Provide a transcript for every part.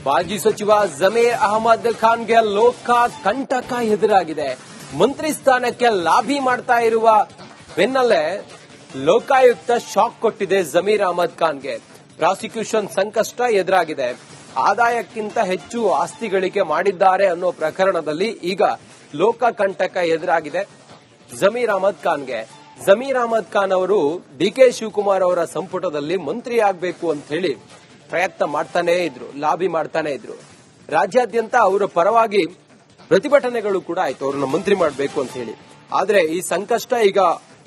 ಮಾಜಿ ಸಚಿವ ಜಮೀರ್ ಅಹಮದ್ ಖಾನ್ಗೆ ಲೋಕ ಕಂಟಕ ಎದುರಾಗಿದೆ. ಮಂತ್ರಿ ಸ್ಥಾನಕ್ಕೆ ಲಾಬಿ ಮಾಡ್ತಾ ಇರುವ ಬೆನ್ನಲ್ಲೇ ಲೋಕಾಯುಕ್ತ ಶಾಕ್ ಕೊಟ್ಟಿದೆ ಜಮೀರ್ ಅಹಮದ್ ಖಾನ್ಗೆ. ಪ್ರಾಸಿಕ್ಯೂಷನ್ ಸಂಕಷ್ಟ ಎದುರಾಗಿದೆ. ಆದಾಯಕ್ಕಿಂತ ಹೆಚ್ಚು ಆಸ್ತಿ ಗಳಿಕೆ ಮಾಡಿದ್ದಾರೆ ಅನ್ನೋ ಪ್ರಕರಣದಲ್ಲಿ ಈಗ ಲೋಕ ಕಂಟಕ ಎದುರಾಗಿದೆ ಜಮೀರ್ ಅಹಮದ್ ಖಾನ್ಗೆ. ಜಮೀರ್ ಅಹಮದ್ ಖಾನ್ ಅವರು ಡಿಕೆ ಶಿವಕುಮಾರ್ ಅವರ ಸಂಪುಟದಲ್ಲಿ ಮಂತ್ರಿ ಆಗಬೇಕು ಅಂತ ಹೇಳಿ ಪ್ರಯತ್ನ ಮಾಡ್ತಾನೆ ಇದ್ರು, ಲಾಬಿ ಮಾಡ್ತಾನೆ ಇದ್ರು. ರಾಜ್ಯಾದ್ಯಂತ ಅವರ ಪರವಾಗಿ ಪ್ರತಿಭಟನೆಗಳು ಕೂಡ ಆಯ್ತು, ಅವ್ರನ್ನ ಮಂತ್ರಿ ಮಾಡಬೇಕು ಅಂತ ಹೇಳಿ. ಆದ್ರೆ ಈ ಸಂಕಷ್ಟ ಈಗ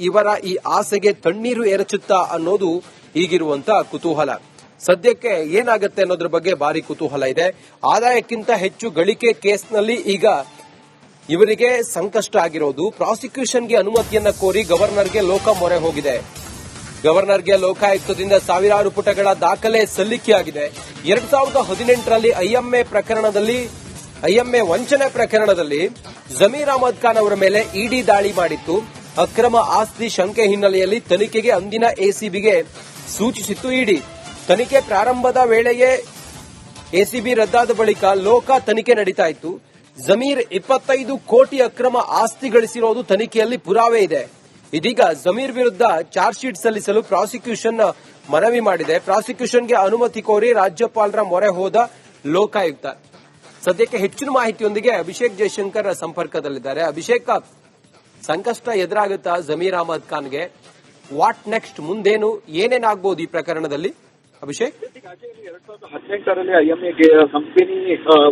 ಇವರ ಈ ಆಸೆಗೆ ತಣ್ಣೀರು ಎರಚುತ್ತಾ ಅನ್ನೋದು ಈಗಿರುವಂತ ಕುತೂಹಲ. ಸದ್ಯಕ್ಕೆ ಏನಾಗುತ್ತೆ ಅನ್ನೋದ್ರ ಬಗ್ಗೆ ಭಾರಿ ಕುತೂಹಲ ಇದೆ. ಆದಾಯಕ್ಕಿಂತ ಹೆಚ್ಚು ಗಳಿಕೆ ಕೇಸ್ನಲ್ಲಿ ಈಗ ಇವರಿಗೆ ಸಂಕಷ್ಟ ಆಗಿರೋದು. ಪ್ರಾಸಿಕ್ಯೂಷನ್ಗೆ ಅನುಮತಿಯನ್ನ ಕೋರಿ ಗವರ್ನರ್ಗೆ ಲೋಕ ಮೊರೆ ಹೋಗಿದೆ. ಗವರ್ನರ್ಗೆ ಲೋಕಾಯುಕ್ತದಿಂದ ಸಾವಿರಾರು ಪುಟಗಳ ದಾಖಲೆ ಸಲ್ಲಿಕೆಯಾಗಿದೆ. 2018ರಲ್ಲಿ ಐಎಂಎ ವಂಚನೆ ಪ್ರಕರಣದಲ್ಲಿ ಜಮೀರ್ ಅಹಮದ್ ಖಾನ್ ಅವರ ಮೇಲೆ ಇಡಿ ದಾಳಿ ಮಾಡಿತ್ತು. ಅಕ್ರಮ ಆಸ್ತಿ ಶಂಕೆ ಹಿನ್ನೆಲೆಯಲ್ಲಿ ತನಿಖೆಗೆ ಅಂದಿನ ಎಸಿಬಿಗೆ ಸೂಚಿಸಿತ್ತು ಇಡಿ. ತನಿಖೆ ಪ್ರಾರಂಭದ ವೇಳೆಯೇ ಎಸಿಬಿ ರದ್ದಾದ ಬಳಿಕ ಲೋಕ ತನಿಖೆ ನಡೀತಾ ಇತ್ತು. ಜಮೀರ್ 25 ಕೋಟಿ ಅಕ್ರಮ ಆಸ್ತಿ ಗಳಿಸಿರೋದು ತನಿಖೆಯಲ್ಲಿ ಪುರಾವೆ ಇದೆ. ಇದೀಗ ಜಮೀರ್ ವಿರುದ್ಧ ಚಾರ್ಜ್ ಶೀಟ್ ಸಲ್ಲಿಸಲು ಪ್ರಾಸಿಕ್ಯೂಷನ್ ಮನವಿ ಮಾಡಿದೆ. ಪ್ರಾಸಿಕ್ಯೂಷನ್ಗೆ ಅನುಮತಿ ಕೋರಿ ರಾಜ್ಯಪಾಲರ ಮೊರೆ ಹೋದ ಲೋಕಾಯುಕ್ತ. ಸದ್ಯಕ್ಕೆ ಹೆಚ್ಚಿನ ಮಾಹಿತಿಯೊಂದಿಗೆ ಅಭಿಷೇಕ್ ಜಯಶಂಕರ್ ಸಂಪರ್ಕದಲ್ಲಿದ್ದಾರೆ. ಅಭಿಷೇಕ್, ಸಂಕಷ್ಟ ಎದುರಾಗುತ್ತಾ ಜಮೀರ್ ಅಹಮದ್ ಖಾನ್ಗೆ? What next? ಮುಂದೇನು, ಏನೇನಾಗಬಹುದು ಈ ಪ್ರಕರಣದಲ್ಲಿ? ಅಭಿಷೇಕ್, 2018ರಲ್ಲಿ ಐಎಂಎ ಕಂಪನಿ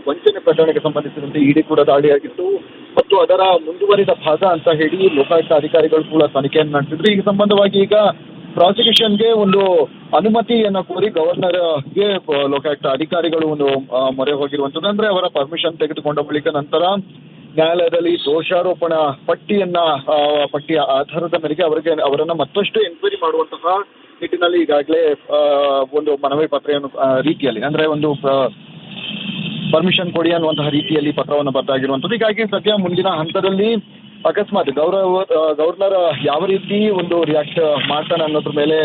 ವಂಚನೆ ಪ್ರಕರಣಕ್ಕೆ ಸಂಬಂಧಿಸಿದಂತೆ ಇಡಿ ಕೂಡ ದಾಳಿಯಾಗಿತ್ತು ಮತ್ತು ಅದರ ಮುಂದುವರಿದ ಭಾಗ ಅಂತ ಹೇಳಿ ಲೋಕಾಯುಕ್ತ ಅಧಿಕಾರಿಗಳು ಕೂಡ ತನಿಖೆಯನ್ನು ನಡೆಸಿದ್ರು. ಈ ಸಂಬಂಧವಾಗಿ ಈಗ ಪ್ರಾಸಿಕ್ಯೂಷನ್ಗೆ ಒಂದು ಅನುಮತಿಯನ್ನ ಕೋರಿ ಗವರ್ನರ್ಗೆ ಲೋಕಾಯುಕ್ತ ಅಧಿಕಾರಿಗಳು ಒಂದು ಮೊರೆ ಹೋಗಿರುವಂತದ್ದು. ಅಂದ್ರೆ ಅವರ ಪರ್ಮಿಷನ್ ತೆಗೆದುಕೊಂಡ ಬಳಿಕ ನಂತರ ನ್ಯಾಯಾಲಯದಲ್ಲಿ ದೋಷಾರೋಪಣಾ ಪಟ್ಟಿಯ ಆಧಾರದ ಮೇರೆಗೆ ಅವರನ್ನ ಮತ್ತಷ್ಟು ಎನ್ಕ್ವೈರಿ ಮಾಡುವಂತಹ ನಿಟ್ಟಿನಲ್ಲಿ ಈಗಾಗಲೇ ಒಂದು ಮನವಿ ಪತ್ರ ರೀತಿಯಲ್ಲಿ, ಅಂದ್ರೆ ಒಂದು ಪರ್ಮಿಷನ್ ಕೊಡಿ ಅನ್ನುವಂತಹ ರೀತಿಯಲ್ಲಿ ಪತ್ರವನ್ನು ಬರ್ದಾಗಿರುವಂತದ್ದು. ಹೀಗಾಗಿ ಸದ್ಯ ಮುಂದಿನ ಹಂತದಲ್ಲಿ ಅಕಸ್ಮಾತ್ ಗವರ್ನರ್ ಯಾವ ರೀತಿ ಒಂದು ರಿಯಾಕ್ಟ್ ಮಾಡ್ತಾನೆ ಅನ್ನೋದ್ರ ಮೇಲೆ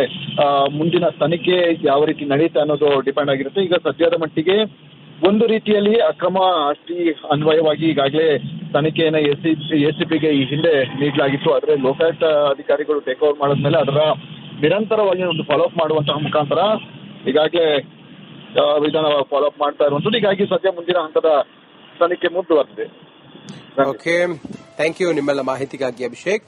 ಮುಂದಿನ ತನಿಖೆ ಯಾವ ರೀತಿ ನಡೆಯುತ್ತೆ ಅನ್ನೋದು ಡಿಪೆಂಡ್ ಆಗಿರುತ್ತೆ. ಈಗ ಸದ್ಯದ ಮಟ್ಟಿಗೆ ಒಂದು ರೀತಿಯಲ್ಲಿ ಅಕ್ರಮ ಆಸ್ತಿ ಅನ್ವಯವಾಗಿ ಈಗಾಗಲೇ ತನಿಖೆಯನ್ನು ಎಸಿಪಿಗೆ ಈ ಹಿಂದೆ ನೀಡಲಾಗಿತ್ತು. ಆದರೆ ಲೋಕಾಯುಕ್ತ ಅಧಿಕಾರಿಗಳು ಟೇಕ್ ಓವರ್ ಮಾಡಿದ್ಮೇಲೆ ಅದರ ನಿರಂತರವಾಗಿ ಒಂದು ಫಾಲೋಅಪ್ ಮಾಡುವಂತಹ ಮುಖಾಂತರ ಈಗಾಗಲೇ ವಿಧಾನ ಫಾಲೋಅಪ್ ಮಾಡ್ತಾ ಇರುವಂತದ್ದು. ಹೀಗಾಗಿ ಸದ್ಯ ಮುಂದಿನ ಹಂತದ ತನಿಖೆ ಮುಂದುವರೆದಿದೆ. ಓಕೆ, ಥ್ಯಾಂಕ್ ಯು ನಿಮ್ಮೆಲ್ಲ ಮಾಹಿತಿಗಾಗಿ ಅಭಿಷೇಕ್.